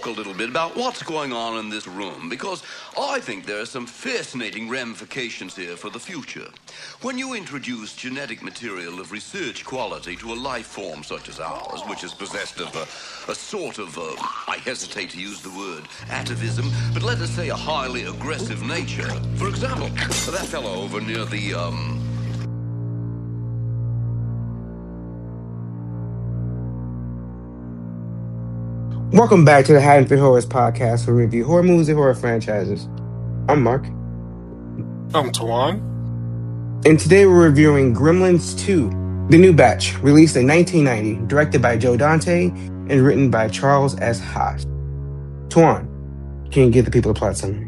a little bit about what's going on in this room, because I think there are some fascinating ramifications here for the future. When you introduce genetic material of research quality to a life form such as ours, which is possessed of a sort of, I hesitate to use the word, atavism, but let us say a highly aggressive nature. For example, that fellow over near the, Welcome back to the Haddon for Horrors podcast, where we review horror movies and horror franchises. I'm Mark, I'm Tawan. and today we're reviewing Gremlins 2, the new batch, released in 1990, directed by Joe Dante and written by Charles S. Haas. Tawan, can you give the people a plot summary?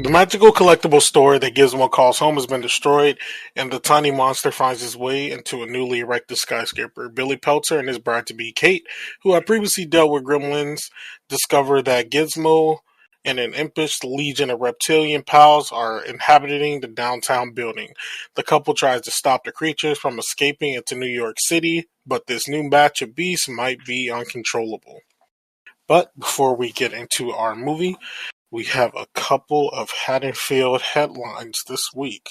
The magical collectible store that Gizmo calls home has been destroyed, and the tiny monster finds his way into a newly erected skyscraper. Billy Peltzer and his bride-to-be Kate, who had previously dealt with gremlins, discover that Gizmo and an impish legion of reptilian pals are inhabiting the downtown building. The couple tries to stop the creatures from escaping into New York City, but this new batch of beasts might be uncontrollable. But before we get into our movie, we have a couple of Haddonfield headlines this week.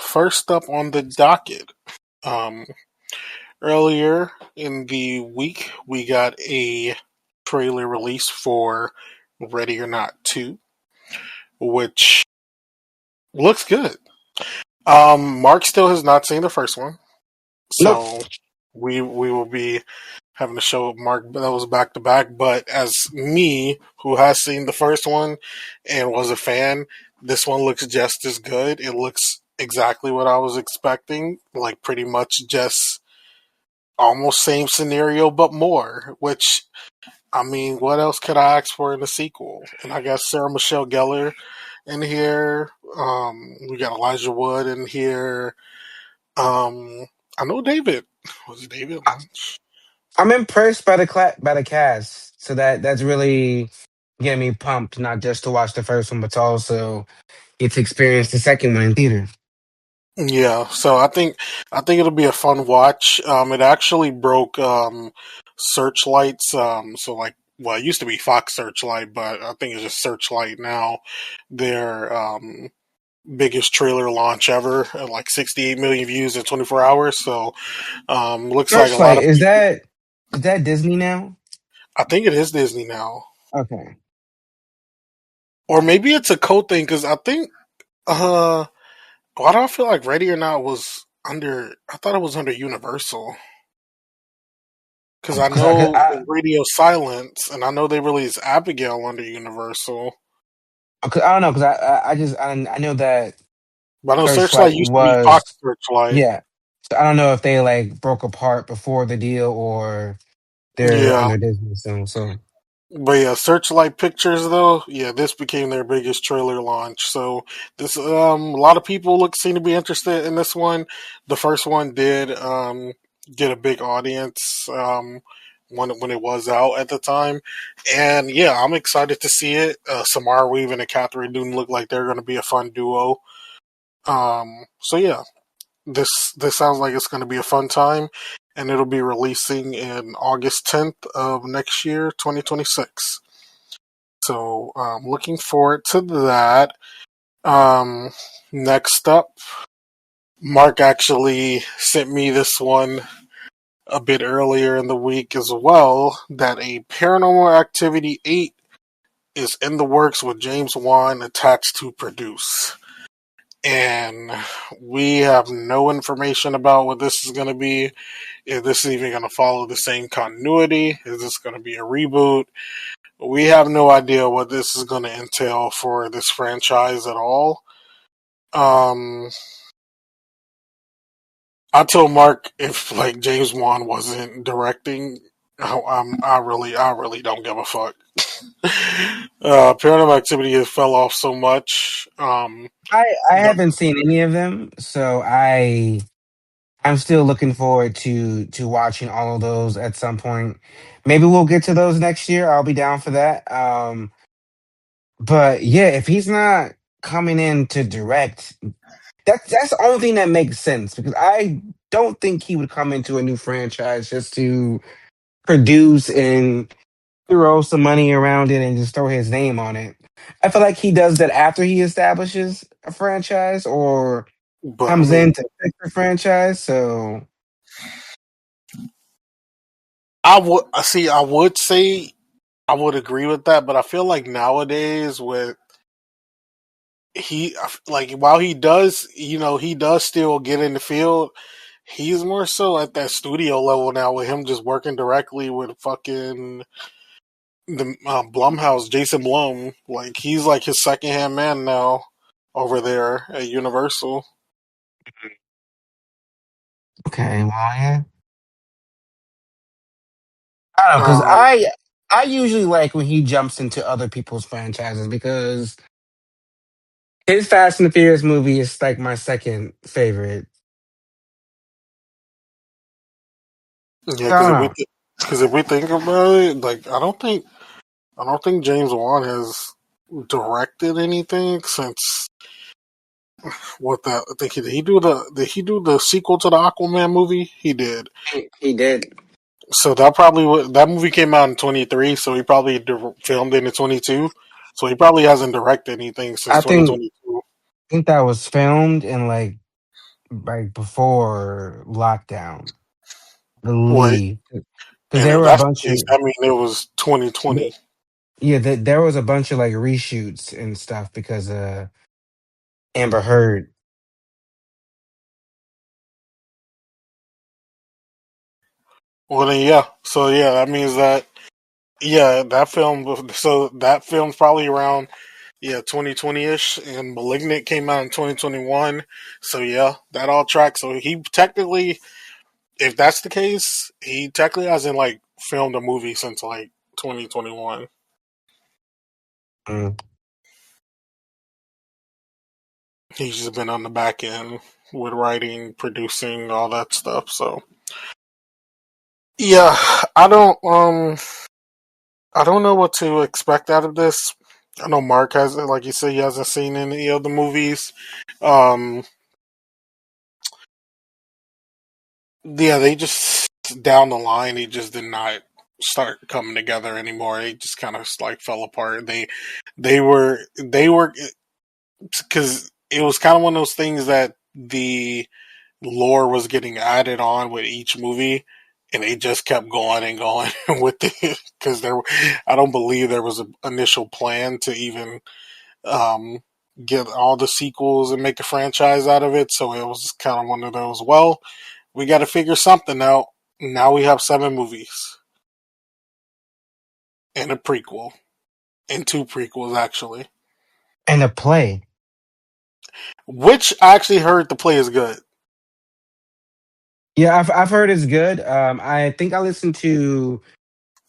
First up on the docket, um, earlier in the week, we got a trailer release for Ready or Not 2, which looks good. Mark still has not seen the first one, Nope. so we will be having to show Mark that was back to back. But as me, who has seen the first one and was a fan, this one looks just as good. It looks exactly what I was expecting, like pretty much just almost same scenario but more. Which, I mean, what else could I ask for in a sequel? And I got Sarah Michelle Gellar in here. We got Elijah Wood in here. I know David. Was it David Lynch? I'm impressed by the cast, so that's really getting me pumped, not just to watch the first one, but to also get to experience the second one in theater. Yeah, so I think it'll be a fun watch. It actually broke Searchlight's so like well, it used to be Fox Searchlight, but I think it's just Searchlight now. Their biggest trailer launch ever, at like 68 million views in 24 hours. So looks like a lot Searchlight, of is people. that Disney now? I think it is Disney now, Okay. or maybe it's a code thing because I think why do I feel like Ready or Not was under? I thought it was under Universal. Because I Because I, know I, Radio Silence, and I know they released Abigail under Universal. Cause I don't know, because I know that But I know Searchlight Searchlight used to be Fox was, Searchlight. yeah. So I don't know if they like broke apart before the deal or they're Yeah. under Disney soon. So But yeah, Searchlight Pictures though, yeah, this became their biggest trailer launch. So this a lot of people seem to be interested in this one. The first one did get a big audience when it was out at the time. And yeah, I'm excited to see it. Samara Weaving and Catherine Newton look like they're gonna be a fun duo. So yeah, this sounds like it's going to be a fun time, and it'll be releasing in August 10th of next year, 2026. So looking forward to that. Um, Next up, Mark actually sent me this one a bit earlier in the week as well. That a Paranormal Activity 8 is in the works with James Wan attached to produce. And we have no information about what this is going to be. If this is even going to follow the same continuity, is this going to be a reboot? We have no idea what this is going to entail for this franchise at all. Um, I told Mark if like James Wan wasn't directing, I really don't give a fuck. Paranormal Activity has fell off so much. I The, haven't seen any of them, so I'm still looking forward to watching all of those at some point. Maybe we'll get to those next year. I'll be down for that. But yeah, if he's not coming in to direct, that's the only thing that makes sense because I don't think he would come into a new franchise just to produce and throw some money around it and just throw his name on it. I feel like he does that after he establishes a franchise or But I comes mean, in to fix the franchise. So I would say I would agree with that, but I feel like nowadays with like while he does, he does still get in the field. He's more so at that studio level now with him just working directly with fucking the Blumhouse, Jason Blum. Like he's like his second hand man now over there at Universal. okay, well yeah. I don't know because Um, I usually like when he jumps into other people's franchises because his Fast and the Furious movie is like my second favorite. yeah, So I don't know. because if we think about it, like I don't think James Wan has directed anything since what that. I think did he do the sequel to the Aquaman movie? He did. He did. So that probably that movie came out in 23, so he probably filmed it in 22. So he probably hasn't directed anything since I think 2022. that was filmed in like before lockdown. I Wait, believe because and there if were a that's bunch the of case, I mean it was 2020. yeah, there was a bunch of like reshoots and stuff because Amber Heard. Well then, yeah. So yeah, that means that that film. So that film's probably around 2020 ish, and *Malignant* came out in 2021. So yeah, that all tracks. So he technically, if that's the case, he technically hasn't like filmed a movie since like 2021. Mm. He's just been on the back end with writing, producing, all that stuff. So yeah, I don't know what to expect out of this. I know Mark has, like you said, he hasn't seen any of the movies. Um, yeah, they just down the line, he just did not start coming together anymore. They just kind of like fell apart. They were because it was kind of one of those things that the lore was getting added on with each movie, and they just kept going and going with it because I don't believe there was an initial plan to even um, get all the sequels and make a franchise out of it. So it was kind of one of those. Well, we got to figure something out. Now we have 7 movies and a prequel and 2 prequels actually, And a play. which I actually heard the play is good. Yeah, I've heard it's good. I think I listened to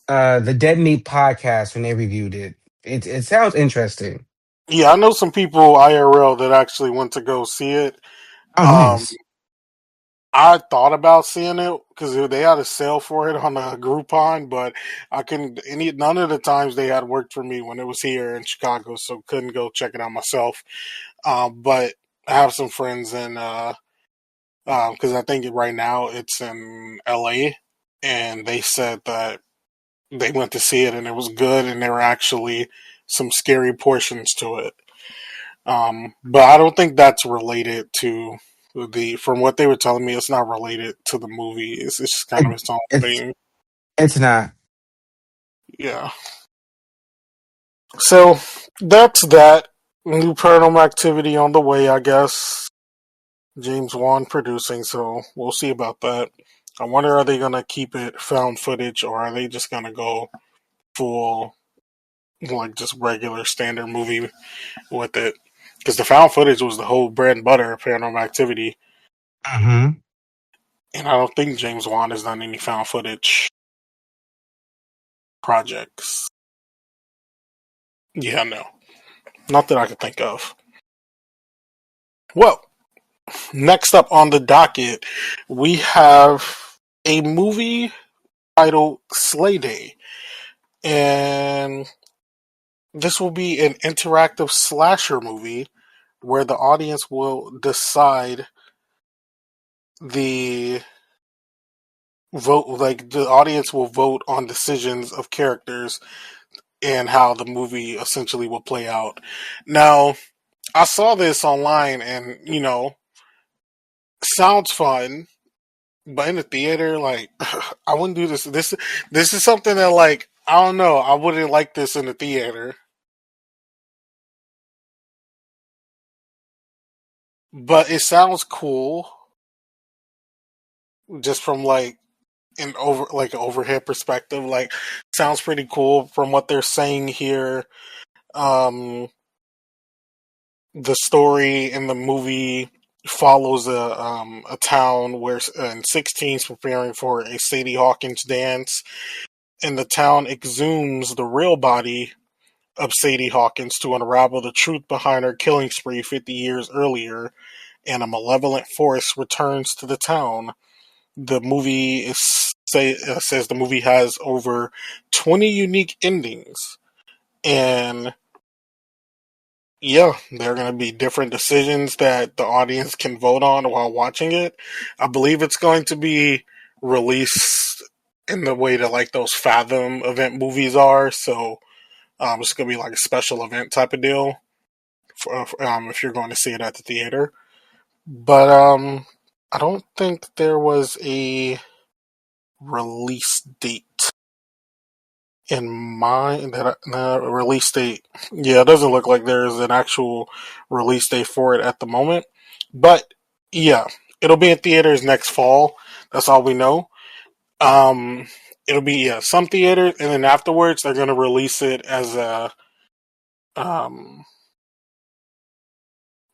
the Dead Meat podcast when they reviewed it. It sounds interesting. Yeah, I know some people IRL that actually went to go see it. Oh, Um, nice. I thought about seeing it because they had a sale for it on a Groupon, but I couldn't. None of the times they had worked for me when it was here in Chicago, so couldn't go check it out myself. But I have some friends in because I think right now it's in LA, and they said that they went to see it and it was good, and there were actually some scary portions to it. But I don't think that's related to from what they were telling me, it's not related to the movie. It's just kind It, of its own it's thing. it's not. Yeah. So that's that. New Paranormal Activity on the way, I guess. James Wan producing, so we'll see about that. I wonder, are they gonna keep it found footage or are they just gonna go full, like just regular standard movie with it? Because the found footage was the whole bread and butter of Paranormal Activity. Hmm. And I don't think James Wan has done any found footage projects. Yeah, no. Not that I can think of. Well, next up on the docket, we have a movie titled Slay Day. And this will be an interactive slasher movie where the audience will decide the vote, like the audience will vote on decisions of characters and how the movie essentially will play out. Now, I saw this online, and sounds fun, but in the theater, like I wouldn't do this. This is something that, like, I don't know. I wouldn't like this in the theater, but it sounds cool just from like an overhead perspective. Like, sounds pretty cool from what they're saying here. Um, the story in the movie follows a town where and 16's preparing for a Sadie Hawkins dance, and the town exhumes the real body of Sadie Hawkins to unravel the truth behind her killing spree 50 years earlier, and a malevolent force returns to the town. The movie says the movie has over 20 unique endings, and yeah, there are going to be different decisions that the audience can vote on while watching it. I believe it's going to be released in the way that like those Fathom event movies are. So it's going to be like a special event type of deal if you're going to see it at the theater. But I don't think there was a release date in mind release date. Yeah, it doesn't look like there's an actual release date for it at the moment. But yeah, it'll be in theaters next fall. That's all we know. Um, it'll be some theaters, and then afterwards they're gonna release it as a um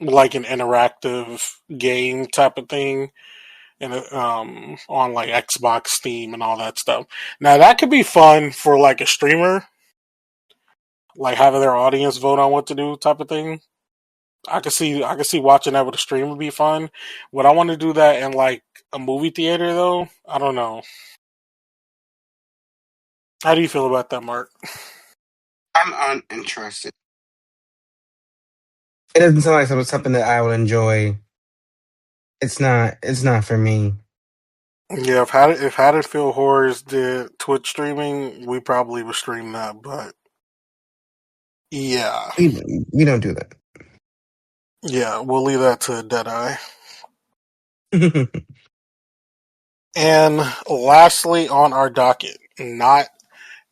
like an interactive game type of thing, and on like Xbox, Steam, and all that stuff. Now that could be fun for like a streamer, like having their audience vote on what to do type of thing. I could see watching that with a stream would be fun. Would I want to do that in like a movie theater though? I don't know. How do you feel about that, Mark? I'm uninterested. It doesn't sound like something that I would enjoy. It's not for me. Yeah, if Haddonfield Horrors did Twitch streaming, we probably would stream that. But yeah, We don't do that. yeah, we'll leave that to Deadeye. And lastly, on our docket, not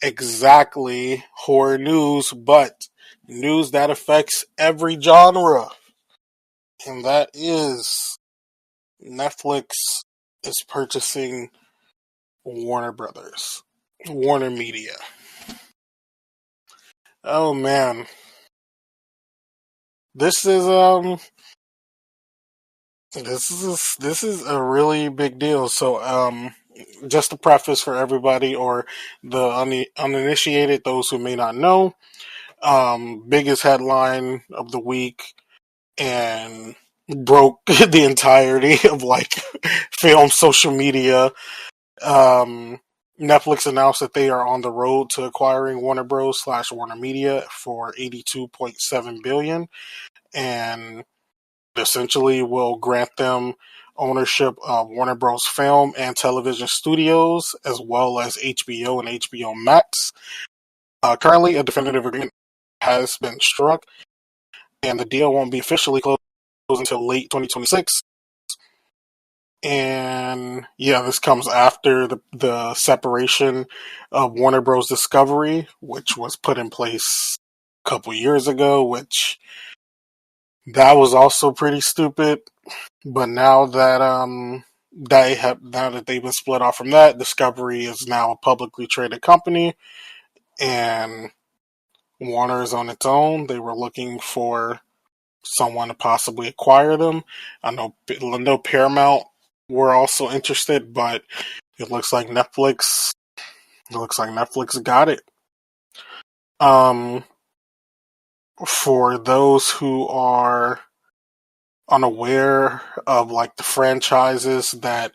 exactly horror news, but news that affects every genre, and that is Netflix is purchasing Warner Brothers, Warner Media. Oh man, this is this is a really big deal. So just a preface for everybody or the uninitiated, those who may not know, biggest headline of the week and broke the entirety of like film social media. Um, Netflix announced that they are on the road to acquiring Warner Bros. / Warner Media for $82.7 billion, and essentially will grant them ownership of Warner Bros. Film and television studios, as well as HBO and HBO Max. Currently, a definitive agreement has been struck, and the deal won't be officially closed until late 2026. And yeah, this comes after the separation of Warner Bros. Discovery, which was put in place a couple years ago, which that was also pretty stupid. But now that now that they've been split off from that, Discovery is now a publicly traded company, and Warner is on its own. They were looking for someone to possibly acquire them. I know Paramount were also interested, but it looks like Netflix. It looks like Netflix got it. Um, for those who are unaware of like the franchises that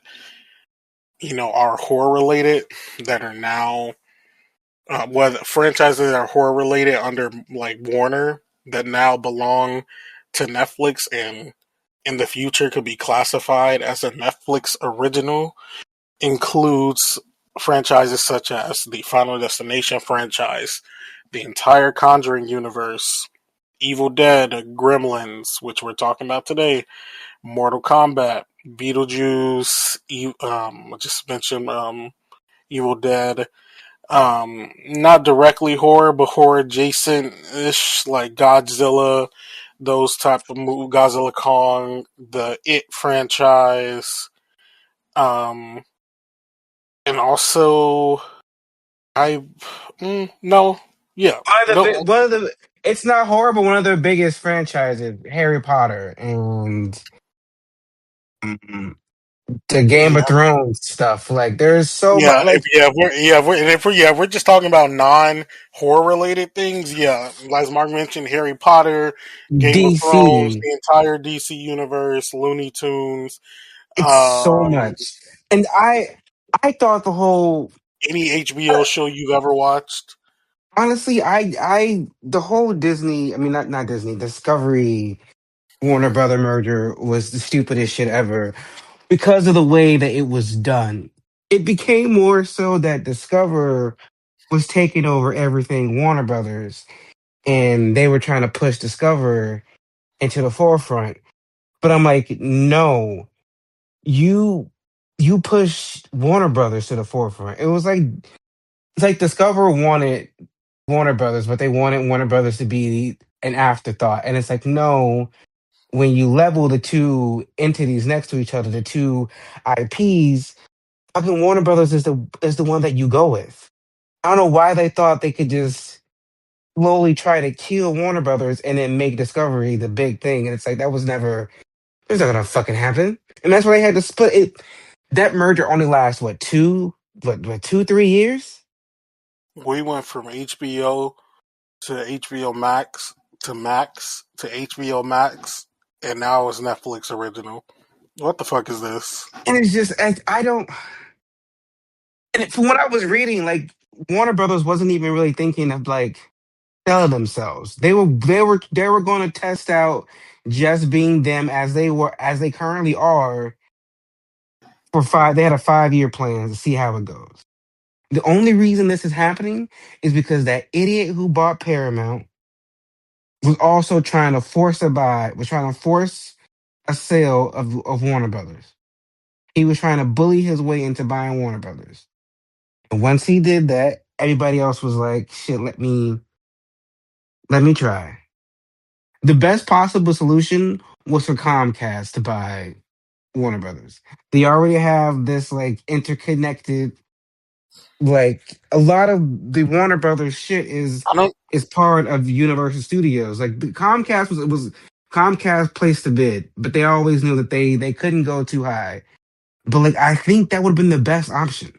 are horror related that are now franchises that are horror related under like Warner that now belong to Netflix and in the future could be classified as a Netflix original. includes franchises such as the Final Destination franchise, the entire Conjuring universe, Evil Dead, Gremlins, which we're talking about today, Mortal Kombat, Beetlejuice, I just mentioned Evil Dead. Not directly horror, but horror adjacent ish, like Godzilla, those type of Godzilla Kong, the It franchise, um, and also I no, yeah, no, One of the it's not horrible. One of their biggest franchises, Harry Potter and mm, the Game yeah, of Thrones stuff. Like there's so much. yeah, if, Like yeah, if we're, yeah, if we're, and if we're just talking about non horror related things, yeah, as Mark mentioned, Harry Potter, Game of Thrones, DC, the entire DC universe, Looney Tunes, it's so um, much. And I thought the whole any HBO show you've ever watched. honestly, the whole Disney. I mean, not Disney. Discovery Warner Brother merger was the stupidest shit ever because of the way that it was done. It became more so that Discover was taking over everything Warner Brothers, and they were trying to push Discover into the forefront. But I'm like, no, you you push Warner Brothers to the forefront. It's like Discover wanted Warner Brothers, but they wanted Warner Brothers to be an afterthought. And it's like, no, when you level the two entities next to each other, the two IPs, fucking Warner Brothers is the one that you go with. I don't know why they thought they could just slowly try to kill Warner Brothers and then make Discovery the big thing. And it's like that was never it's not gonna fucking happen. And that's why they had to split it. That merger only lasts what 2, 3 years? We went from HBO to HBO Max to Max to HBO Max, and now it's Netflix original. What the fuck is this? And it's just I don't from what I was reading, like Warner Brothers wasn't even really thinking of like selling themselves. They were going to test out just being them as they currently are for five. They had a 5 year plan to see how it goes. The only reason this is happening is because that idiot who bought Paramount was also trying to force a sale of Warner Brothers. He was trying to bully his way into buying Warner Brothers. And once he did that, everybody else was like, shit, let me try. The best possible solution was for Comcast to buy Warner Brothers. They already have this like interconnected like a lot of the Warner Brothers shit I don't. is part of Universal Studios. Like Comcast was Comcast placed the bid, but they always knew that they couldn't go too high. But like I think that would have been the best option.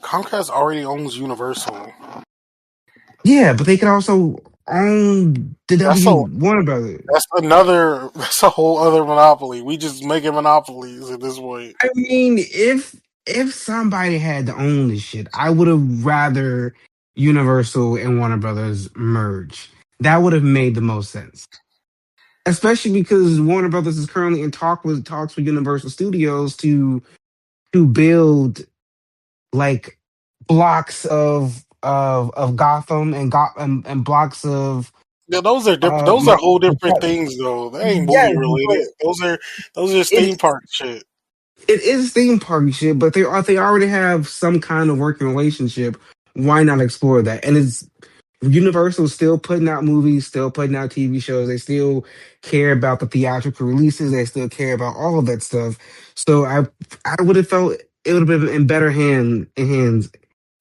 Comcast already owns Universal. Yeah, but they could also own the That's W a Warner Brothers. that's another. That's a whole other monopoly. We just making monopolies at this point. I mean, if somebody had to own this shit, I would have rather Universal and Warner Brothers merge. That would have made the most sense. Especially because Warner Brothers is currently in talks with Universal Studios to build like blocks of Gotham and blocks of Yeah, those are different. Those are whole different things, though. They ain't yeah, movie but related. Those are it theme park shit. it is theme park shit, but they already have some kind of working relationship. Why not explore that? And it's Universal still putting out movies, still putting out TV shows. They still care about the theatrical releases. They still care about all of that stuff. So I would have felt it would have been in better hands in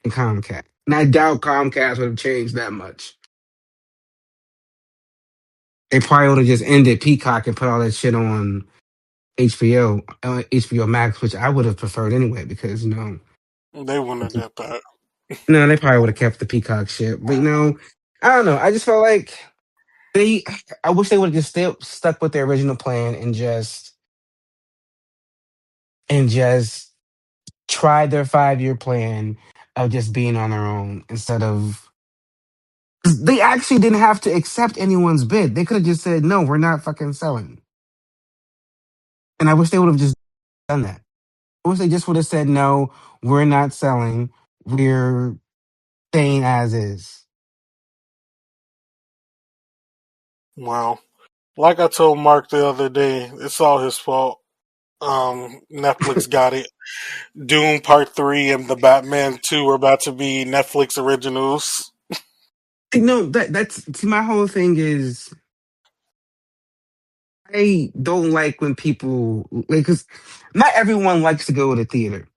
Comcast. And I doubt Comcast would have changed that much. They probably would have just ended Peacock and put all that shit on HBO Max, which I would have preferred anyway because They wouldn't have did that. no, they probably would have kept the Peacock shit. But I don't know. I just felt like they. I wish they would have just stuck with their original plan and just tried their 5 year plan of just being on their own instead of. 'Cause they actually didn't have to accept anyone's bid. They could have just said, "No, we're not fucking selling." And I wish they would have just done that. I wish they just would have said no. We're not selling. We're staying as is. Well, like I told Mark the other day, it's all his fault. Netflix got it. Doom Part 3 and the Batman 2 are about to be Netflix originals. No, that's see, my whole thing is I don't like when people like because not everyone likes to go to the theater,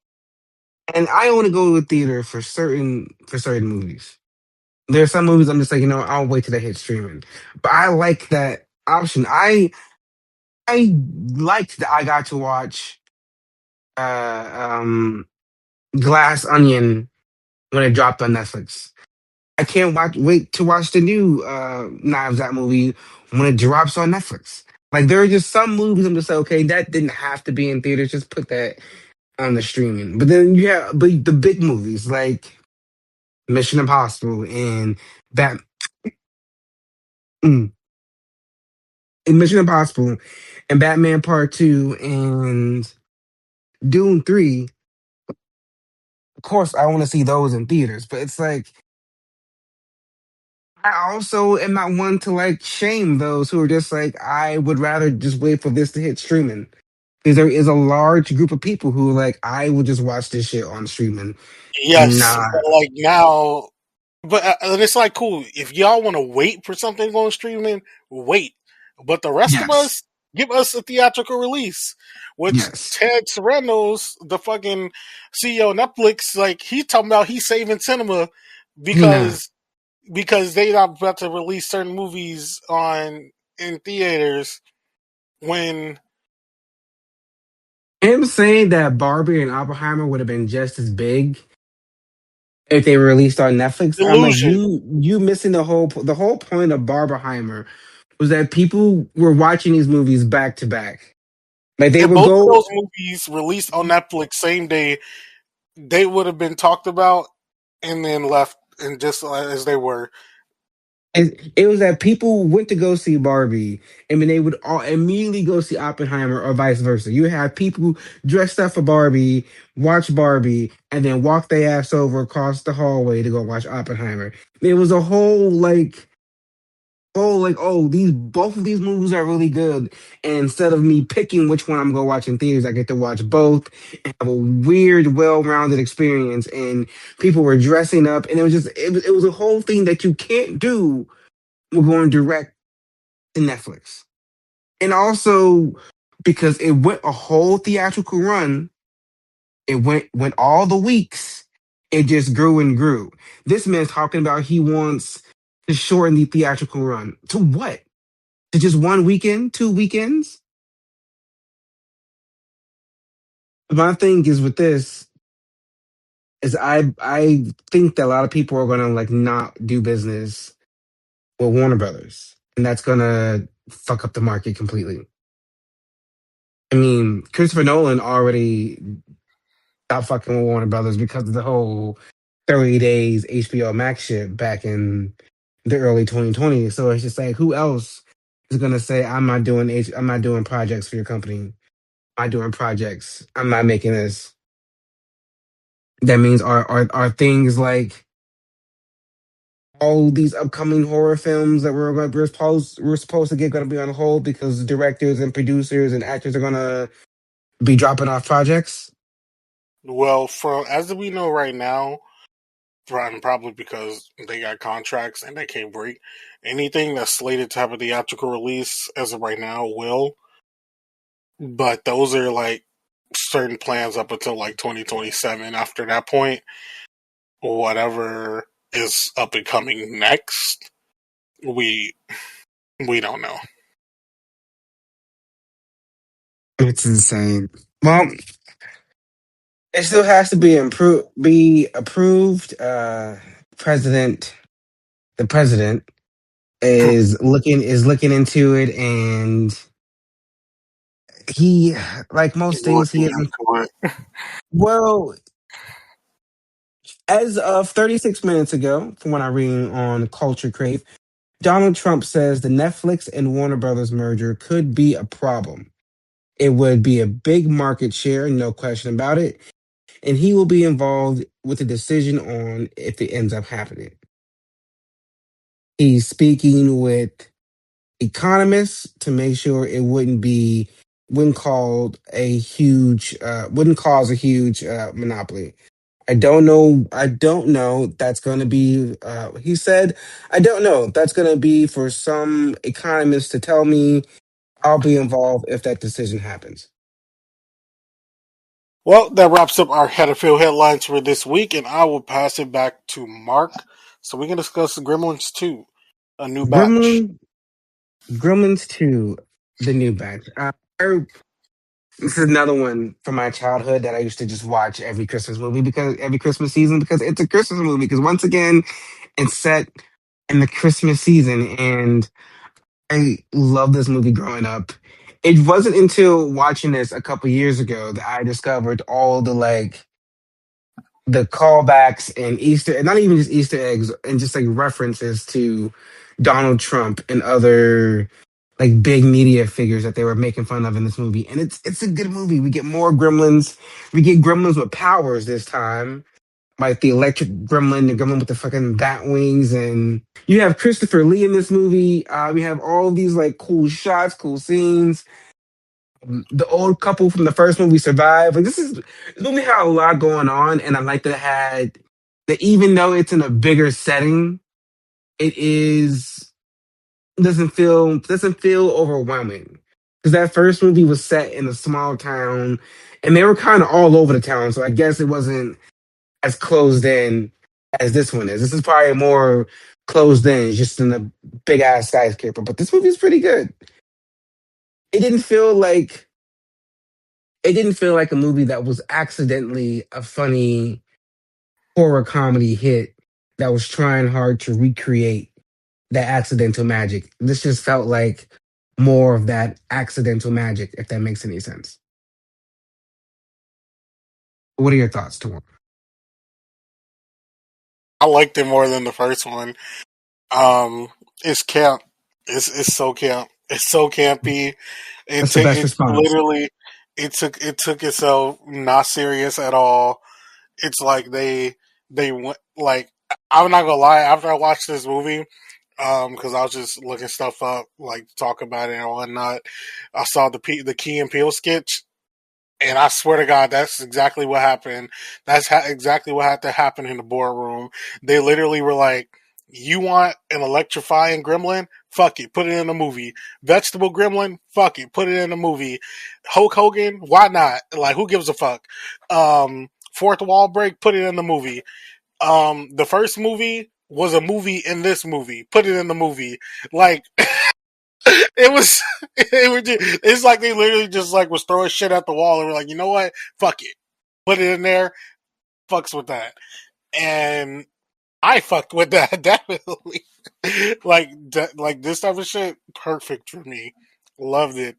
and I only go to the theater for certain movies. There are some movies I'm just like, I'll wait till they hit streaming. But I like that option. I liked that I got to watch um Glass Onion when it dropped on Netflix. I can't wait to watch the new Knives Out movie when it drops on Netflix. Like there are just some movies I'm just like, okay, that didn't have to be in theaters. Just put that on the streaming. But then but the big movies like Mission Impossible and Bat mm, and Mission Impossible and Batman Part Two and Dune 3. Of course, I want to see those in theaters. But it's like I also am not one to like shame those who are just like I would rather just wait for this to hit streaming. Because there is a large group of people who like I will just watch this shit on streaming and Yes, not. but like now, but and it's like cool if y'all want to wait for something on streaming, wait. But the rest of Yes. us, give us a theatrical release. Which Yes. Ted Sarandos, the fucking CEO of Netflix, like he talking about he's saving cinema He not. because they not about to release certain movies on in theaters when Him saying that Barbie and Oppenheimer would have been just as big if they were released on Netflix. I'm like, delusion. you missing the whole point of Barbenheimer was that people were watching these movies back to back. Like they If would both of go. those movies released on Netflix same day, they would have been talked about and then left and just as they were. It was that people went to go see Barbie, and then they would all immediately go see Oppenheimer, or vice versa. You have people dressed up for Barbie, watch Barbie, and then walk their ass over across the hallway to go watch Oppenheimer. It was a whole like, oh, these both of these movies are really good. And instead of me picking which one I'm gonna watch in theaters, I get to watch both and have a weird, well-rounded experience. And people were dressing up, and it was a whole thing that you can't do. We're going direct to Netflix. And also because it went a whole theatrical run, it went all the weeks, it just grew and grew. This man's talking about he wants to shorten the theatrical run. To what? To just one weekend, two weekends? My thing is with this is I think that a lot of people are gonna like not do business with Warner Brothers. And that's gonna fuck up the market completely. I mean, Christopher Nolan already stopped fucking with Warner Brothers because of the whole 30 days HBO Max shit back in the early 2020s. So it's just like, who else is gonna say I'm not doing projects for your company? I'm not doing projects. I'm not making this. That means are things like all these upcoming horror films that we're supposed to get gonna be on hold because directors and producers and actors are gonna be dropping off projects? Well, from as we know right now, probably because they got contracts and they can't break anything that's slated to have a theatrical release as of right now will. But those are like certain plans up until like 2027. After that point, whatever is up and coming next, we we don't know. It's insane. Well, it still has to be approved. President, the president is looking into it, and he, like most He's things, looking he into it. well, as of 36 minutes ago, from when I read on Culture Crave, Donald Trump says the Netflix and Warner Brothers merger could be a problem. It would be a big market share, no question about it. And he will be involved with the decision on if it ends up happening. He's speaking with economists to make sure it wouldn't cause a huge monopoly. I don't know that's going to be he said I don't know that's going to be for some economists to tell me. I'll be involved if that decision happens. Well, that wraps up our Head of Field headlines for this week, and I will pass it back to Mark so we can discuss Gremlins 2, a new batch. Gremlin Gremlins 2, the new batch. This is another one from my childhood that I used to just watch every Christmas season because it's a Christmas movie. Because once again, it's set in the Christmas season, and I love this movie growing up. It wasn't until watching this a couple years ago that I discovered all the callbacks and Easter, and not even just Easter eggs, and just like references to Donald Trump and other like big media figures that they were making fun of in this movie. And it's a good movie. We get more gremlins. We get gremlins with powers this time, like the electric gremlin, the gremlin with the fucking bat wings, and you have Christopher Lee in this movie. We have all these like cool shots, cool scenes. The old couple from the first movie survived. Like this movie had a lot going on, and I like that it had that even though it's in a bigger setting, it is doesn't feel overwhelming. Because that first movie was set in a small town, and they were kind of all over the town. So I guess it wasn't as closed in as this one is. This is probably more closed in, just in a big ass skyscraper. But this movie is pretty good. It didn't feel like it didn't feel like a movie that was accidentally a funny horror comedy hit that was trying hard to recreate that accidental magic. This just felt like more of that accidental magic, if that makes any sense. What are your thoughts, Tor? I liked it more than the first one. It's camp. It's so camp. It's so campy. That's the best It response. literally it took itself not serious at all. It's like they went like I'm not gonna lie. After I watched this movie, because I was just looking stuff up, like to talk about it and whatnot. I saw the Key and Peele sketch, and I swear to God, that's exactly what happened. Exactly what had to happen in the boardroom. They literally were like, "You want an electrifying gremlin? Fuck it, put it in a movie. Vegetable gremlin? Fuck it, put it in a movie. Hulk Hogan? Why not? Like, who gives a fuck? Fourth wall break? Put it in the movie. The first movie was a movie in this movie. Put it in the movie. Like, it was, it's like they literally just like was throwing shit at the wall and were like, you know what? Fuck it. Put it in there. Fucks with that. And I fucked with that, definitely. Like this type of shit, perfect for me. Loved it.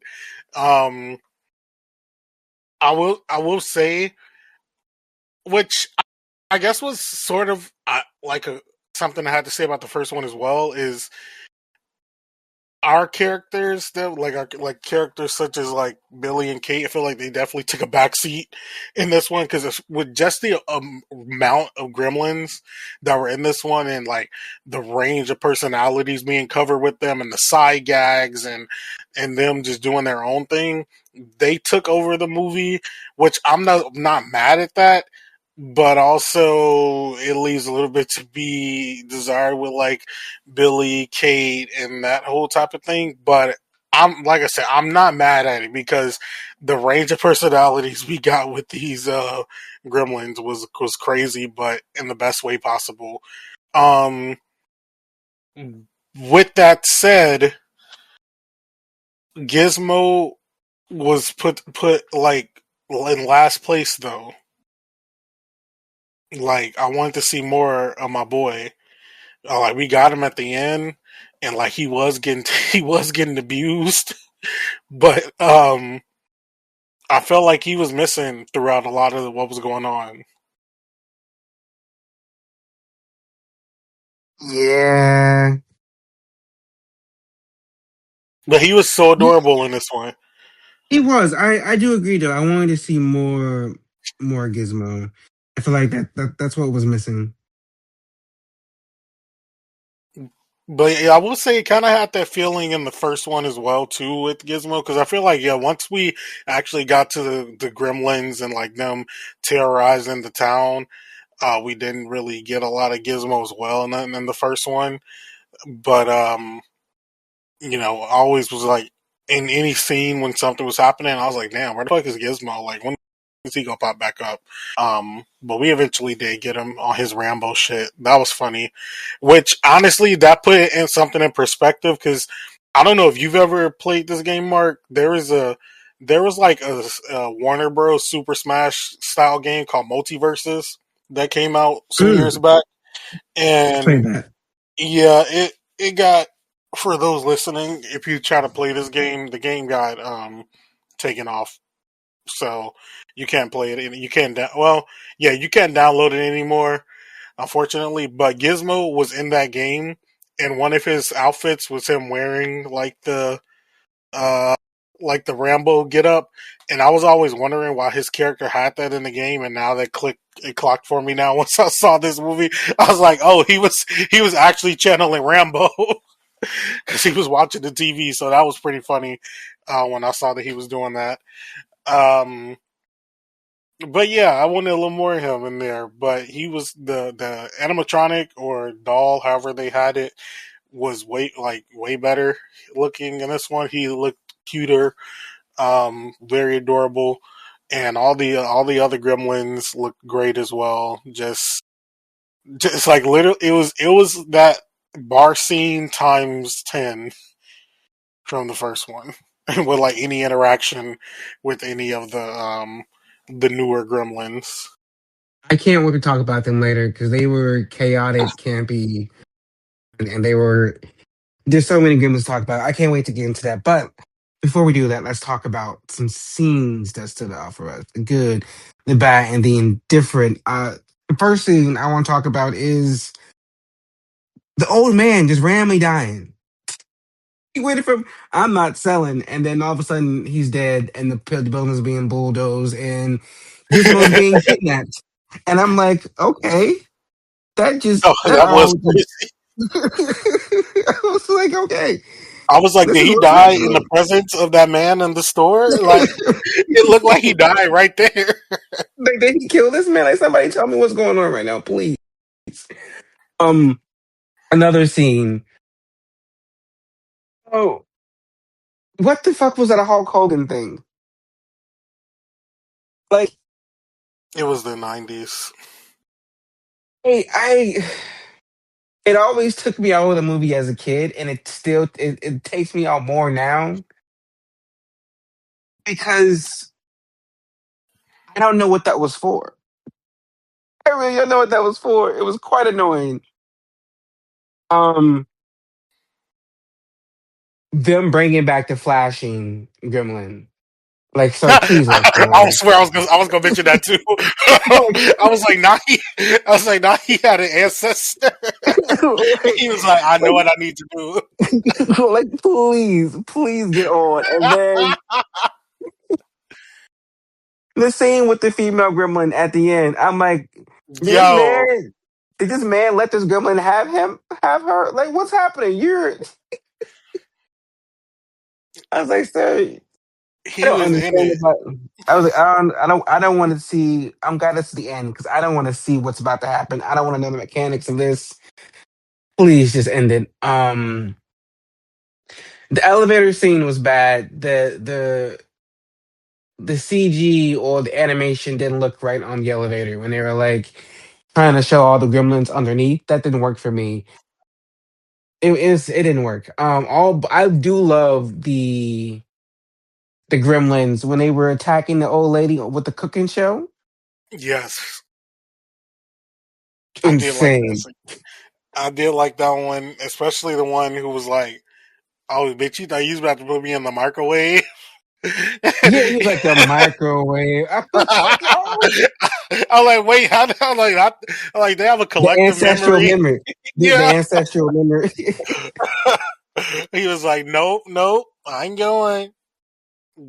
Um, I will say, which I guess was sort of like something I had to say about the first one as well is our characters that like characters such as like Billy and Kate, I feel like they definitely took a backseat in this one because with just the amount of gremlins that were in this one and like the range of personalities being covered with them and the side gags and them just doing their own thing, they took over the movie, which I'm not mad at that, but also it leaves a little bit to be desired with like Billy, Kate, and that whole type of thing. But I'm like I said, I'm not mad at it because the range of personalities we got with these gremlins was crazy, but in the best way possible. Um, with that said, Gizmo was put like in last place though. Like I wanted to see more of my boy. Like we got him at the end, and like he was getting he was getting abused, but I felt like he was missing throughout a lot of what was going on. Yeah. But he was so adorable in this one. He was. I do agree though. I wanted to see more Gizmo. I feel like that's what was missing. But yeah, I will say it kind of had that feeling in the first one as well too with Gizmo, because I feel like once we actually got to the Gremlins and like them terrorizing the town, we didn't really get a lot of Gizmo as well in the first one. But I always was like in any scene when something was happening, I was like, damn, where the fuck is Gizmo? Like, when is he gonna pop back up? But we eventually did get him on his Rambo shit. That was funny. Which honestly, that put it in something in perspective, because I don't know if you've ever played this game, Mark. There was like a Warner Bros. Super Smash style game called Multiverses that came out some years Mm, back, played and that. yeah, it got, for those listening, if you try to play this game, the game got taken off, so you can't play it. You can't. Well, yeah, you can't download it anymore, unfortunately. But Gizmo was in that game, and one of his outfits was him wearing uh like the Rambo get up, and I was always wondering why his character had that in the game, and now it clocked for me now once I saw this movie. I was like, oh, he was actually channeling Rambo because he was watching the TV, so that was pretty funny when I saw that he was doing that. Um, but yeah, I wanted a little more of him in there. But he was the animatronic or doll, however they had it, was way better looking in this one. He looked cuter, very adorable, and all the other gremlins looked great as well. Just like literally, it was that bar scene times 10 from the first one, with like any interaction with any of the newer gremlins. I can't wait to talk about them later because they were chaotic, campy, and they were. There's so many Gremlins to talk about. I can't wait to get into that. But before we do that, let's talk about some scenes that stood out for us: the good, the bad, and the indifferent. The first scene I want to talk about is the old man just randomly dying. He waited for him. I'm not selling, and then all of a sudden he's dead, and the building is being bulldozed, and Gizmo's being kidnapped. And I'm like, okay, Oh, that that was all just. crazy. I was like, okay, I was like, this did is he what's die in the happening. presence of that man in the store? Like, it looked like he died right there. Like, did he kill this man? Like, somebody tell me what's going on right now, please. Um, Another scene. Oh, what the fuck was that a Hulk Hogan thing? Like, It was the 90s. hey, it always took me out of the movie as a kid, and it takes me out more now because I don't know what that was for. I really don't know what that was for. It was quite annoying. Um, them bringing back the flashing gremlin. Like, sir, please let us I go. swear I was gonna mention that too. I was like, nah, he had an ancestor. like, He was like, I know like, what I need to do. like, please get on. And then the scene with the female gremlin at the end, I'm like, did this Yo, man, did this man let this gremlin have her? Like, what's happening? I was like, sir, I he don't was in understand it. about. I was like, I don't want to see. I'm glad it's the end because I don't want to see what's about to happen. I don't want to know the mechanics of this. Please just end it. The elevator scene was bad. The CG or the animation didn't look right on the elevator when they were like trying to show all the gremlins underneath. That didn't work for me. It didn't work. All I do love the gremlins when they were attacking the old lady with the cooking show. Yes, I did like that Insane. scene. I did like that one, especially the one who was like, "Oh, bitch, you thought you was about to put me in the microwave?" Yeah, he was like the microwave. I was like, oh, I'm like, wait, I'm like, they have a the collective ancestral memory. memory. The Yeah. ancestral memory. He was like, nope, nope, I ain't going.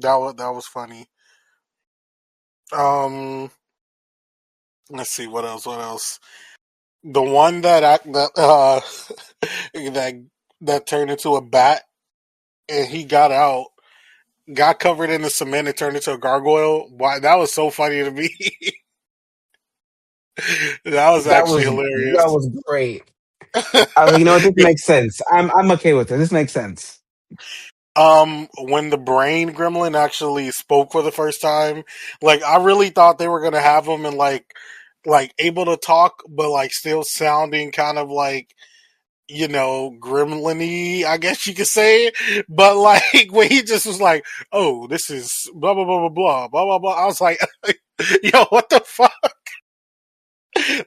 That was funny. Um, let's see what else. What else? The one that that turned into a bat and he got out, got covered in the cement and turned into a gargoyle. Why? That was so funny to me. That was actually That hilarious. was great. I was like, you know what, this makes sense. I'm okay with it. This makes sense. When the brain gremlin actually spoke for the first time, like I really thought they were gonna have him and like able to talk, but like still sounding kind of like gremlin-y, I guess you could say. But like when he just was like, "Oh, this is blah blah blah blah blah blah blah blah," I was like, "Yo, what the fuck?"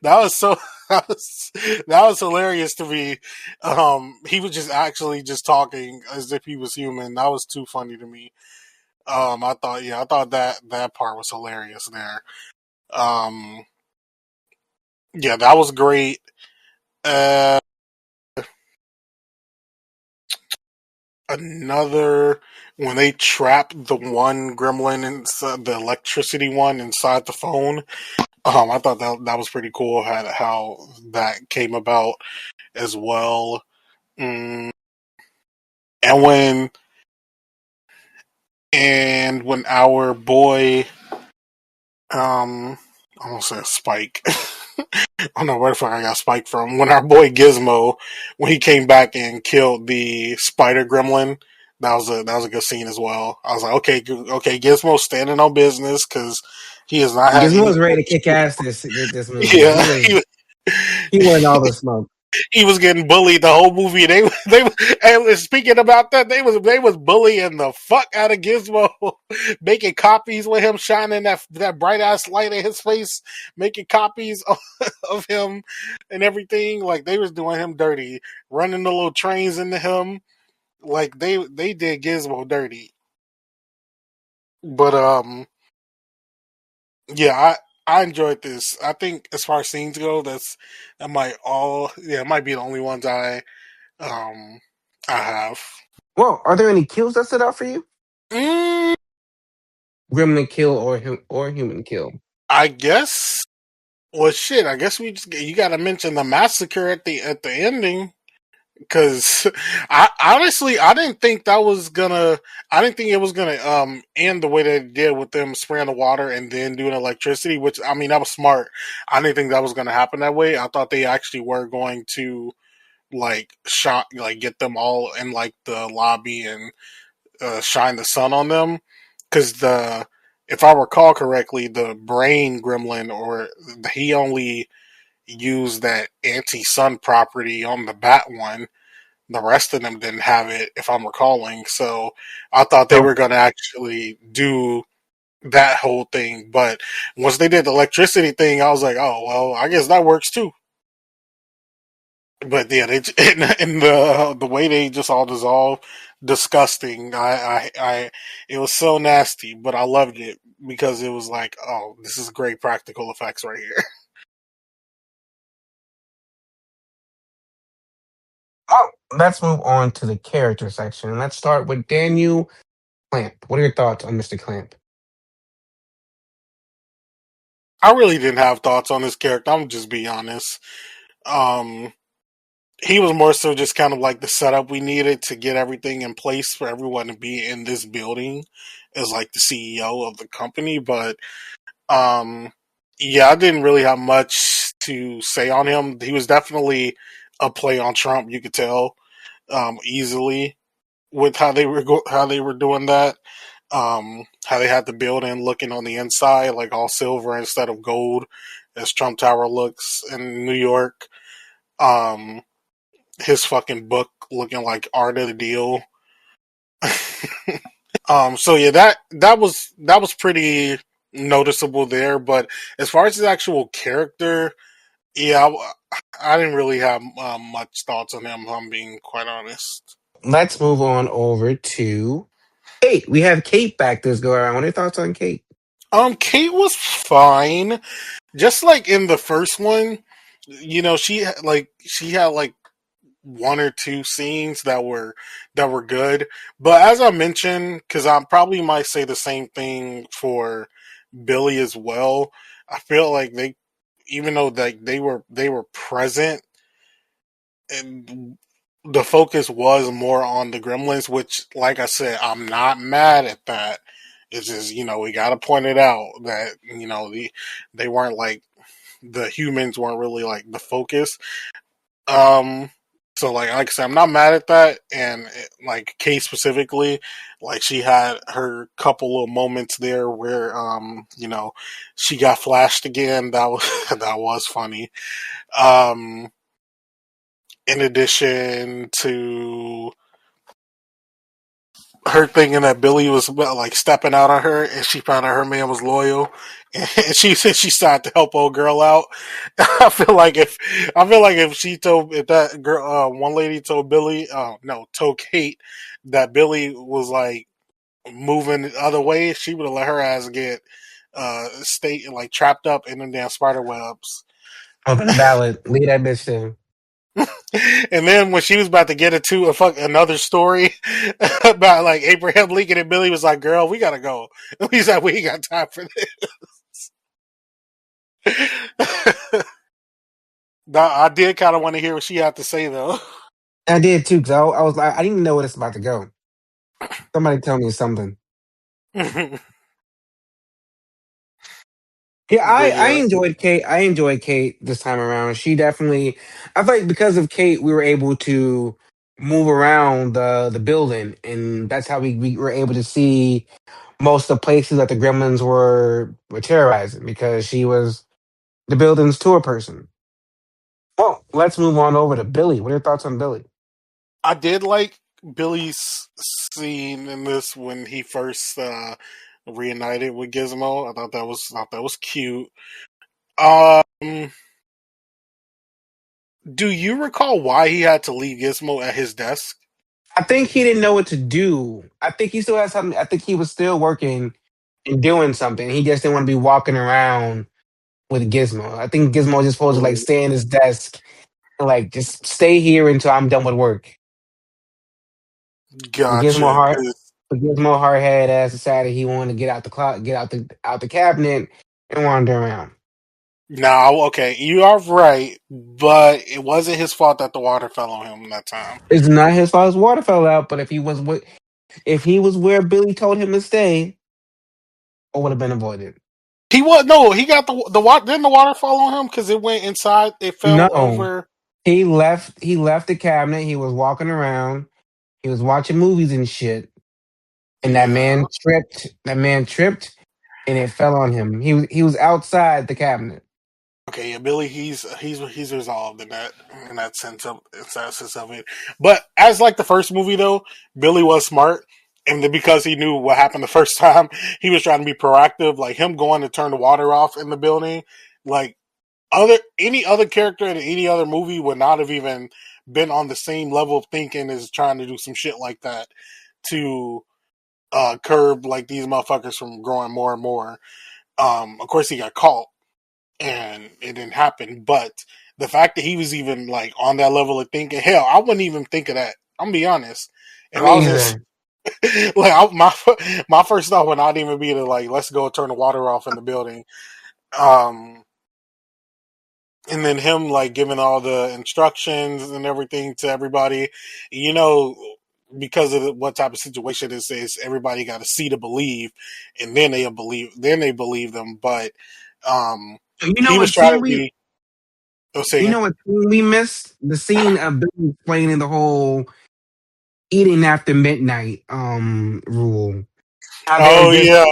That was so that was hilarious to me. He was just actually just talking as if he was human. That was too funny to me. I thought that part was hilarious there. Um, yeah, that was great. Uh, Another when they trapped the one gremlin inside the electricity one inside the phone. I thought that was pretty cool. How that came about as well. Mm, and when our boy, I almost said Spike. I don't know where the fuck I got Spike from. When our boy Gizmo, when he came back and killed the spider gremlin, that was a good scene as well. I was like, okay, Gizmo standing on business because he has not had Gizmo any was ready to footage. kick ass this movie. Yeah, He wanted all the smoke. he was getting bullied the whole movie. And speaking about that, they was bullying the fuck out of Gizmo, making copies with him shining that bright ass light in his face, making copies of him and everything. Like they was doing him dirty, running the little trains into him. Like they did Gizmo dirty. But yeah, I enjoyed this. I think as far as scenes go, it might be the only ones um I have. Well, are there any kills that stood out for you? Mm, Gremlin kill or human kill? I guess. Well, shit. I guess you got to mention the massacre at the ending because I honestly I didn't think that was gonna. I didn't think it was gonna end the way that it did with them spraying the water and then doing electricity. Which I mean that was smart. I didn't think that was gonna happen that way. I thought they actually were going to get them all in like the lobby and shine the sun on them because if I recall correctly, the brain gremlin he only used that anti-sun property on the bat one. The rest of them didn't have it, if I'm recalling. So I thought they So were going to actually do that whole thing, but once they did the electricity thing, I was like, oh well, I guess that works too. But yeah, and the way they just all dissolve, disgusting. It was so nasty, but I loved it because it was like, oh, this is great practical effects right here. oh, let's move on to the character section. Let's start with Daniel Clamp. What are your thoughts on Mr. Clamp? I really didn't have thoughts on this character. I'm just be honest. Um, he was more so just kind of like the setup we needed to get everything in place for everyone to be in this building as like the CEO of the company, but Um, yeah, I didn't really have much to say on him. He was definitely a play on Trump. You could tell easily with how they were doing that. How they had the building looking on the inside like all silver instead of gold, as Trump Tower looks in New York. Um, his fucking book looking like art of the deal. So yeah, that was pretty noticeable there. But as far as his actual character, yeah, I didn't really have much thoughts on him. If I'm being quite honest. Let's move on over to Kate. We have Kate back this go around. What are your thoughts on Kate? Kate was fine, just like in the first one. She had like one or two scenes that were good. But as I mentioned, because I probably might say the same thing for Billy as well. I feel like they, even though they were present, and the focus was more on the Gremlins, which, like I said, I'm not mad at that. It's just, we got to point it out that they weren't like, the humans weren't really like the focus. Um, so like I said, I'm not mad at that. And like Kate specifically, like she had her couple of moments there where she got flashed again. That was that was funny. Um, in addition to her thinking that Billy was like stepping out on her, and she found out her man was loyal, and she said she started to help old girl out. I feel like if that girl, one lady told Billy, no, told Kate that Billy was like moving the other way, she would have let her ass get stay like trapped up in them damn spider webs. Oh, that's valid. Leave that bitch there. And then when she was about to get into another story about like Abraham Lincoln, and Billy was like, "Girl, we gotta go." He's like, "We ain't got time for this." Now, I did kind of want to hear what she had to say though. I did too, because I was like, I didn't even know where it's about to go. Somebody tell me something. But Yeah, I yeah, enjoyed Kate. I enjoyed Kate this time around. She definitely, I feel like because of Kate, we were able to move around the building, and that's how we were able to see most of the places that the Gremlins were terrorizing because she was the building's tour person. Well, let's move on over to Billy. What are your thoughts on Billy? I did like Billy's scene in this when he first reunited with Gizmo. I thought that was cute. Um, do you recall why he had to leave Gizmo at his desk? I think he didn't know what to do. I think he still had something. I think he was still working and doing something. He just didn't want to be walking around with Gizmo. I think Gizmo was just supposed to like stay in his desk and like just stay here until I'm done with work. But Gizmo Gotcha. hard, but Gizmo hard head ass decided he wanted to get out the clock, get out the cabinet and wander around. Now, okay, you are right, but it wasn't his fault that the water fell on him that time. It's not his fault his water fell out, but if he was where Billy told him to stay, it would have been avoided. He was no, he got the water. Didn't the water fall on him because it went inside? It fell No. over. He left the cabinet, he was walking around, he was watching movies and shit, and Yeah. that man tripped and it fell on him. He was outside the cabinet. Okay, yeah, Billy, he's resolved in that sense of it. But as like the first movie though, Billy was smart, and because he knew what happened the first time, he was trying to be proactive. Like him going to turn the water off in the building, like other any other character in any other movie would not have even been on the same level of thinking as trying to do some shit like that to curb like these motherfuckers from growing more and more. Of course, he got caught and it didn't happen, but the fact that he was even like on that level of thinking, hell, I wouldn't even think of that. I'm gonna be honest. If I Me was either. like my first thought would not even be to like let's go turn the water off in the building. Um, and then him like giving all the instructions and everything to everybody, you know, because of what type of situation this is, everybody got to see to believe, and then they believe them. But um, You know he was what trying scene to be. Oh, you saying, know what scene we missed? The scene of Billy explaining the whole eating after midnight rule. How they're oh just yeah,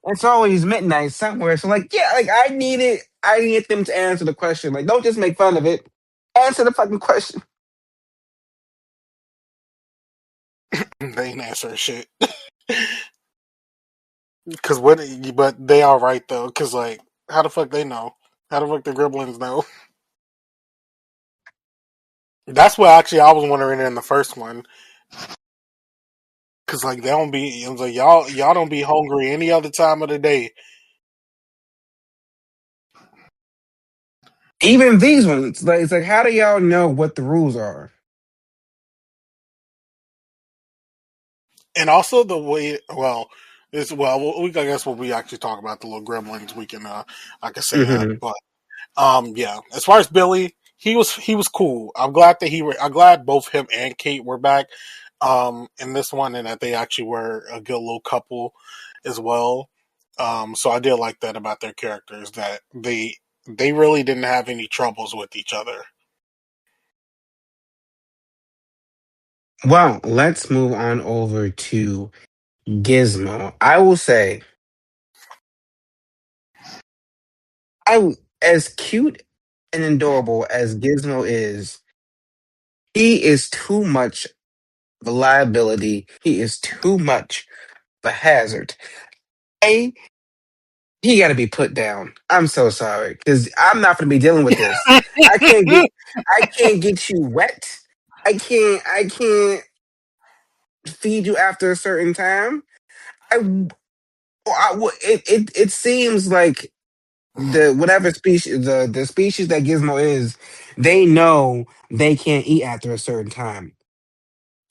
it's always midnight somewhere. So like yeah, like I need them to answer the question. Like don't just make fun of it. Answer the fucking question. they ain't answering shit. Cause what? But they all right though. Cause like, how the fuck they know? How the fuck the Gremlins know? That's what actually I was wondering in the first one. Cause like they don't be. It was like y'all don't be hungry any other time of the day. Even these ones, like it's like how do y'all know what the rules are? and also the way, well, it's well, we I guess when we actually talk about the little gremlins, we can I can say that. Hmm. But yeah, as far as Billy, he was cool. I'm glad that I'm glad both him and Kate were back in this one, and that they actually were a good little couple as well. So I did like that about their characters, that they really didn't have any troubles with each other. Well, let's move on over to Gizmo. I will say, as cute and adorable as Gizmo is, he is too much of a liability. He is too much of a hazard. A, he got to be put down. I'm so sorry because I'm not going to be dealing with this. I can't get, I can't get you wet. I can't feed you after a certain time. I, it seems like the whatever species the species that Gizmo is, they know they can't eat after a certain time.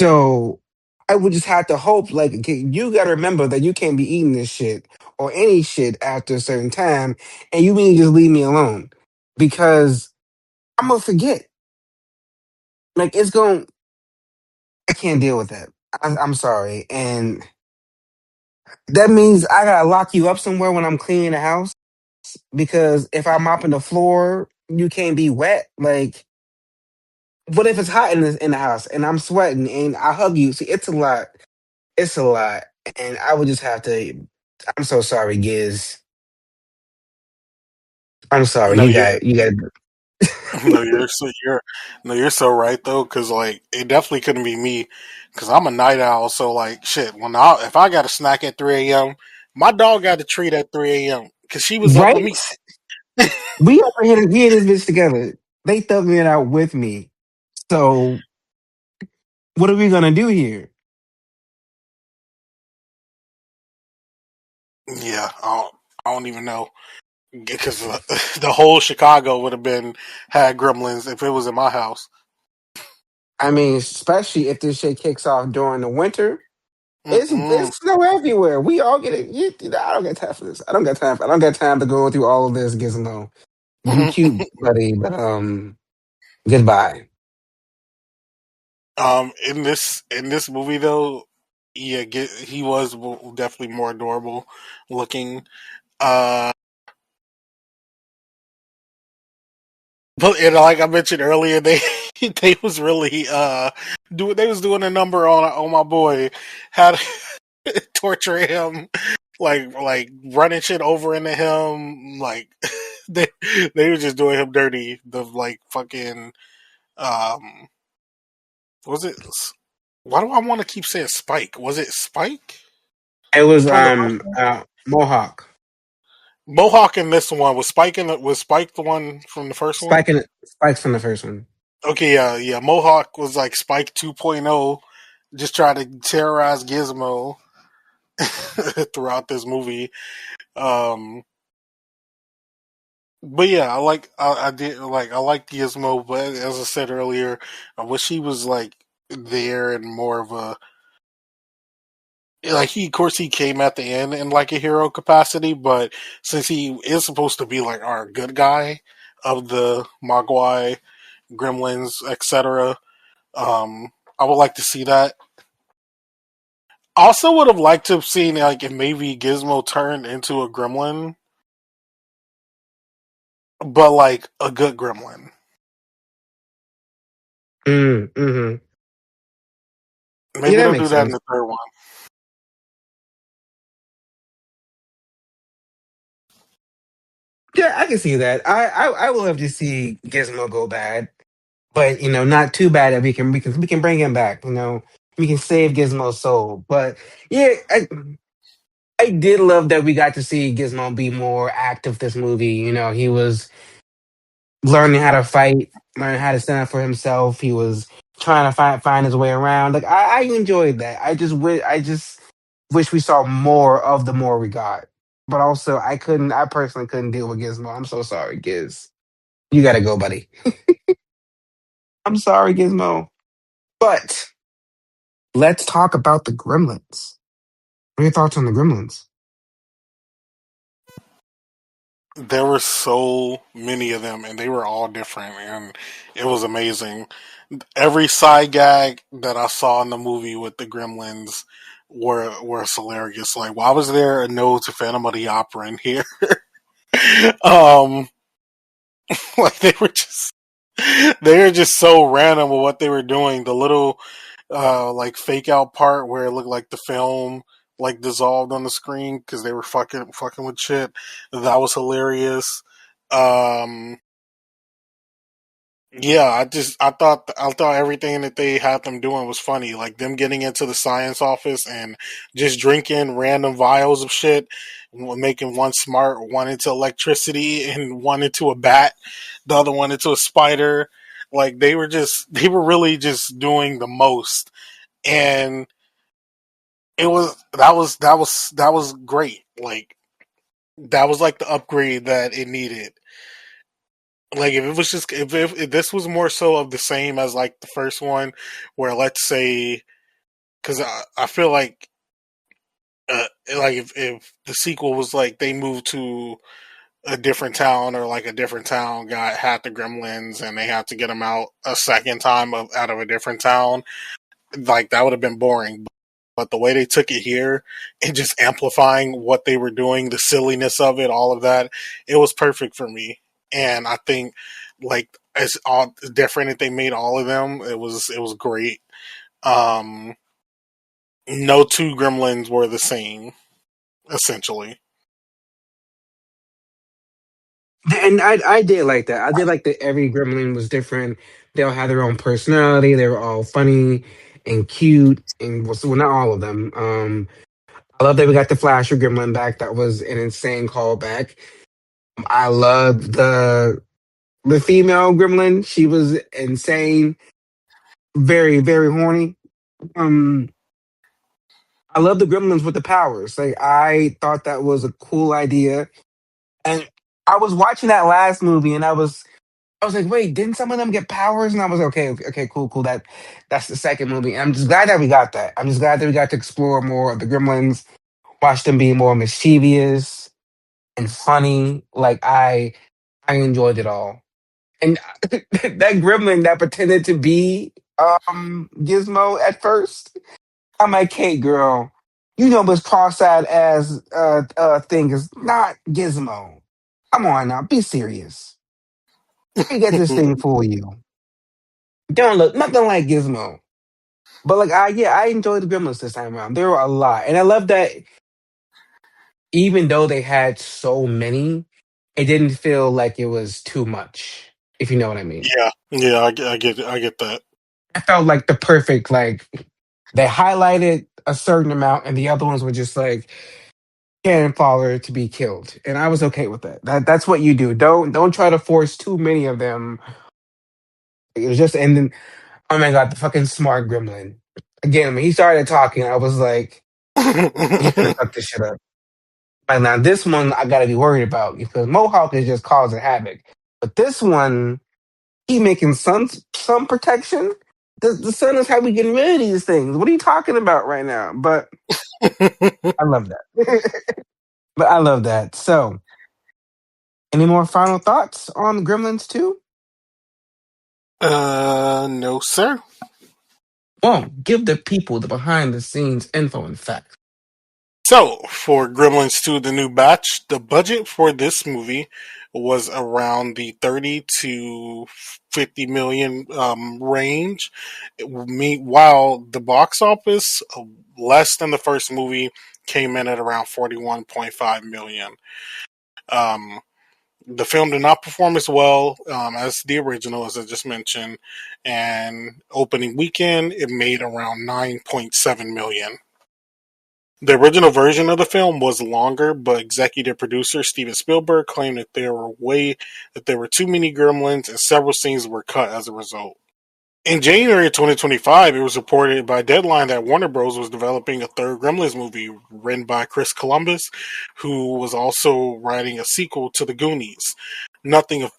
So I would just have to hope, like, okay, you got to remember that you can't be eating this shit or any shit after a certain time, and you need to just leave me alone because I'm gonna forget. Like it's going, I can't deal with that. I'm sorry, and that means I gotta lock you up somewhere when I'm cleaning the house because if I'm mopping the floor, you can't be wet. Like, what if it's hot in the house and I'm sweating and I hug you? See, it's a lot. It's a lot, and I would just have to. I'm so sorry, Giz. I'm sorry. No, you You got. no, you're so right though, because like it definitely couldn't be me, because I'm a night owl. So like shit, if I got a snack at 3 a.m., my dog got a treat at 3 a.m. because she was up with Right? me. We over here. We in this bitch together. They thugging it out with me. So what are we gonna do here? Yeah, I don't even know, because the whole Chicago would have been had gremlins if it was in my house. I mean, especially if this shit kicks off during the winter. Mm-mm. It's snow everywhere. We all get it. I don't got time for this. I don't got time to go through all of this. Gizmo, you cute, buddy, but goodbye. In this movie though, yeah, he was definitely more adorable looking. Uh, but like I mentioned earlier, they they was really they was doing a number on my boy, how to torture him, like running shit over into him, like they they were just doing him dirty. The like fucking um was it? Why do I want to keep saying Spike? Was it Spike It was from the first one? Mohawk. Mohawk in this one was Spike the one from the first one? Spikes from the first one. Okay, yeah, yeah. Mohawk was like Spike 2.0, just trying to terrorize Gizmo throughout this movie. Um, but yeah, I did like I like Gizmo, but as I said earlier, I wish he was like there and more of a, like, he of course he came at the end in like a hero capacity, but since he is supposed to be like our good guy of the Mogwai, Gremlins, etc., I would like to see that. I also would have liked to have seen like if maybe Gizmo turned into a gremlin, but like a good gremlin. Mm-hmm. Yeah, Maybe that they'll do makes that in sense. the third one. Yeah, I can see that. I will love to see Gizmo go bad, but not too bad that we can bring him back. We can save Gizmo's soul. But yeah, I did love that we got to see Gizmo be more active this movie. He was learning how to fight, learning how to stand up for himself. He was trying to find his way around. Like I enjoyed that. I just wish we saw more of the more we got. But also, I personally couldn't deal with Gizmo. I'm so sorry, Giz. You gotta go, buddy. I'm sorry, Gizmo. But let's talk about the Gremlins. What are your thoughts on the Gremlins? There were so many of them, and they were all different, and it was amazing. Every side gag that I saw in the movie with the Gremlins were hilarious. Like, why was there a node to Phantom of the Opera in here? um, like they were just so random with what they were doing. The little like fake out part where it looked like the film like dissolved on the screen because they were fucking with shit. That was hilarious. Um, yeah, I thought everything that they had them doing was funny. Like them getting into the science office and just drinking random vials of shit, making one smart, one into electricity, and one into a bat, the other one into a spider. Like they were really just doing the most, and that was great. Like that was like the upgrade that it needed. Like if it was just if this was more so of the same as like the first one, where let's say because I feel like if the sequel was like they moved to a different town or like a different town got had the gremlins and they had to get them out a second time out of a different town, like that would have been boring. But the way they took it here and just amplifying what they were doing, the silliness of it, all of that, it was perfect for me. And I think like as all different that they made all of them, it was great. Um, no two gremlins were the same, essentially. And I did like that. I did like that every gremlin was different. They all had their own personality. They were all funny and cute. And well, not all of them. I love that we got the Flasher gremlin back. That was an insane callback. I loved the female gremlin. She was insane, very very horny. Um, I love the gremlins with the powers. Like I thought that was a cool idea. And I was watching that last movie, and I was like, wait, didn't some of them get powers? And I was okay, cool, cool. That's the second movie. And I'm just glad that we got that. I'm just glad that we got to explore more of the Gremlins, watch them be more mischievous and funny. Like I enjoyed it all. And that Gremlin that pretended to be Gizmo at first, I'm like, hey girl, you know this cross-eyed ass thing is not Gizmo. Come on now, be serious. Let me get this thing for you. Don't look nothing like Gizmo. But like I enjoyed the Gremlins this time around. There were a lot. And I love that even though they had so many, it didn't feel like it was too much, if you know what I mean. Yeah, yeah, I get that. I felt like the perfect like they highlighted a certain amount and the other ones were just like cannon fodder to be killed. And I was okay with that. That's what you do. Don't try to force too many of them. It was just and then oh my god, the fucking smart gremlin. Again, when he started talking, I was like, he's gonna fuck this shit up. Like now, this one I gotta be worried about because Mohawk is just causing havoc. But this one, he making sun protection. The sun is how we getting rid of these things. What are you talking about right now? But I love that. But I love that. So, any more final thoughts on Gremlins 2? No, sir. Well, give the people the behind the scenes info and facts. So, for Gremlins 2, the new batch, the budget for this movie was around the 30 to 50 million range. While the box office, less than the first movie, came in at around 41.5 million. Um, the film did not perform as well as the original, as I just mentioned, and opening weekend, it made around 9.7 million. The original version of the film was longer, but executive producer Steven Spielberg claimed that there were too many gremlins and several scenes were cut as a result. In January of 2025, it was reported by Deadline that Warner Bros. Was developing a third Gremlins movie written by Chris Columbus, who was also writing a sequel to The Goonies. Nothing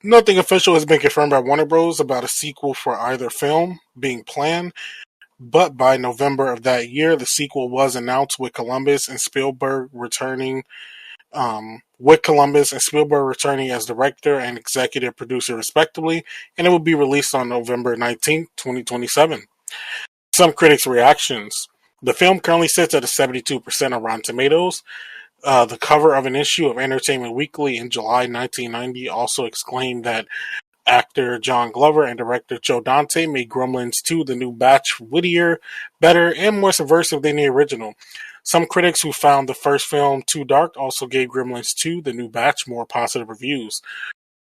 Nothing official has been confirmed by Warner Bros. About a sequel for either film being planned, But by November of that year, the sequel was announced with Columbus and Spielberg returning as director and executive producer respectively, and it will be released on November 19th, 2027. Some critics' reactions. The film currently sits at a 72% on Rotten Tomatoes. The cover of an issue of Entertainment Weekly in July 1990 also exclaimed that actor John Glover and director Joe Dante made Gremlins 2: The New Batch wittier, better, and more subversive than the original. Some critics who found the first film too dark also gave Gremlins 2: The New Batch more positive reviews.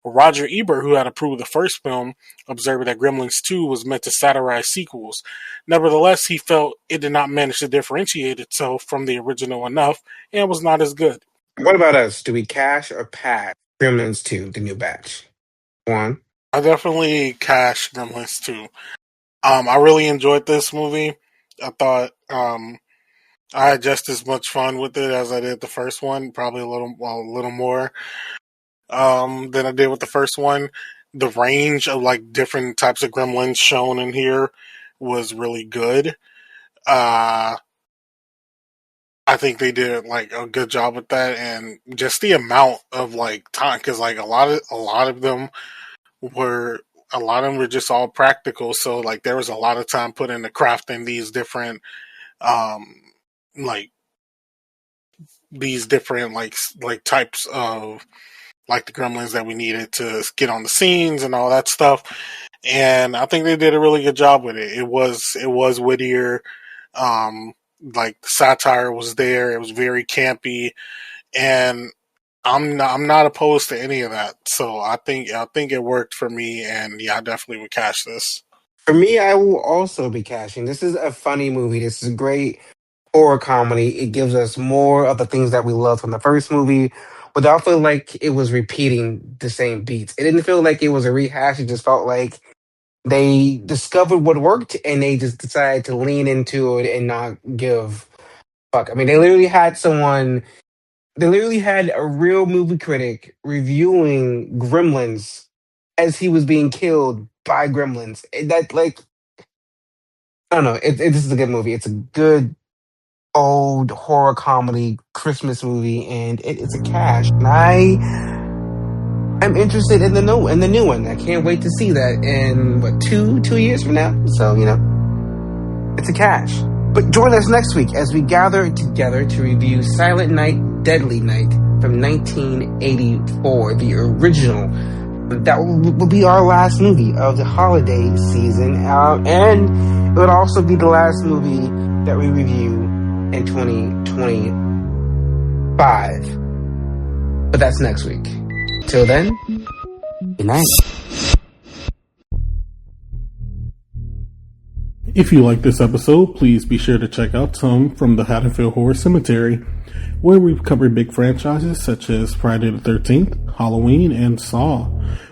Roger Ebert, who had approved the first film, observed that Gremlins 2 was meant to satirize sequels. Nevertheless, he felt it did not manage to differentiate itself from the original enough and was not as good. What about us? Do we cash or pass Gremlins 2, the new batch? One. I definitely cash Gremlins 2. I really enjoyed this movie. I thought I had just as much fun with it as I did the first one, probably a little more than I did with the first one. The range of like different types of gremlins shown in here was really good. I think they did like a good job with that, and just the amount of like time, because like were a lot of them were just all practical. So like there was a lot of time put into crafting um like these different like types of like the gremlins that we needed to get on the scenes and all that stuff. And I think they did a really good job with it. It was wittier. Like satire was there. It was very campy, and I'm not opposed to any of that. So I think it worked for me, and yeah, I definitely would catch this. For me, I will also be cashing. This is a funny movie. This is a great horror comedy. It gives us more of the things that we loved from the first movie without feeling like it was repeating the same beats. It didn't feel like it was a rehash. It just felt like they discovered what worked and they just decided to lean into it and not give a fuck. I mean, they literally had a real movie critic reviewing Gremlins as he was being killed by Gremlins. That like I don't know. This is a good movie. It's a good old horror comedy Christmas movie, and it's a cash. And I'm interested in the new one. I can't wait to see that in what 2 years from now. So it's a cash. But join us next week as we gather together to review Silent Night, Deadly Night from 1984, the original. That will be our last movie of the holiday season, and it would also be the last movie that we review in 2025. But that's next week. Till then, good night. If you like this episode, please be sure to check out some from the Haddonfield Horror Cemetery, where we've covered big franchises such as Friday the 13th, Halloween, and Saw,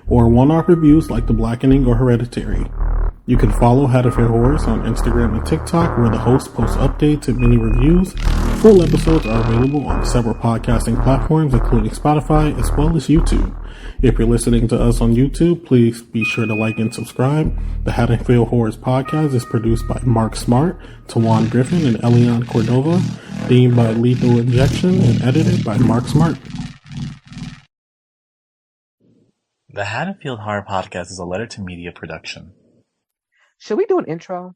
or one-off reviews like The Blackening or Hereditary. You can follow Haddonfield Horrors on Instagram and TikTok, where the host posts updates and mini reviews. Full episodes are available on several podcasting platforms, including Spotify, as well as YouTube. If you're listening to us on YouTube, please be sure to like and subscribe. The Haddonfield Horrors podcast is produced by Mark Smart, Tawan Griffin, and Elian Cordova, themed by Lethal Injection, and edited by Mark Smart. The Haddonfield Horror Podcast is a Letter to Media production. Should we do an intro?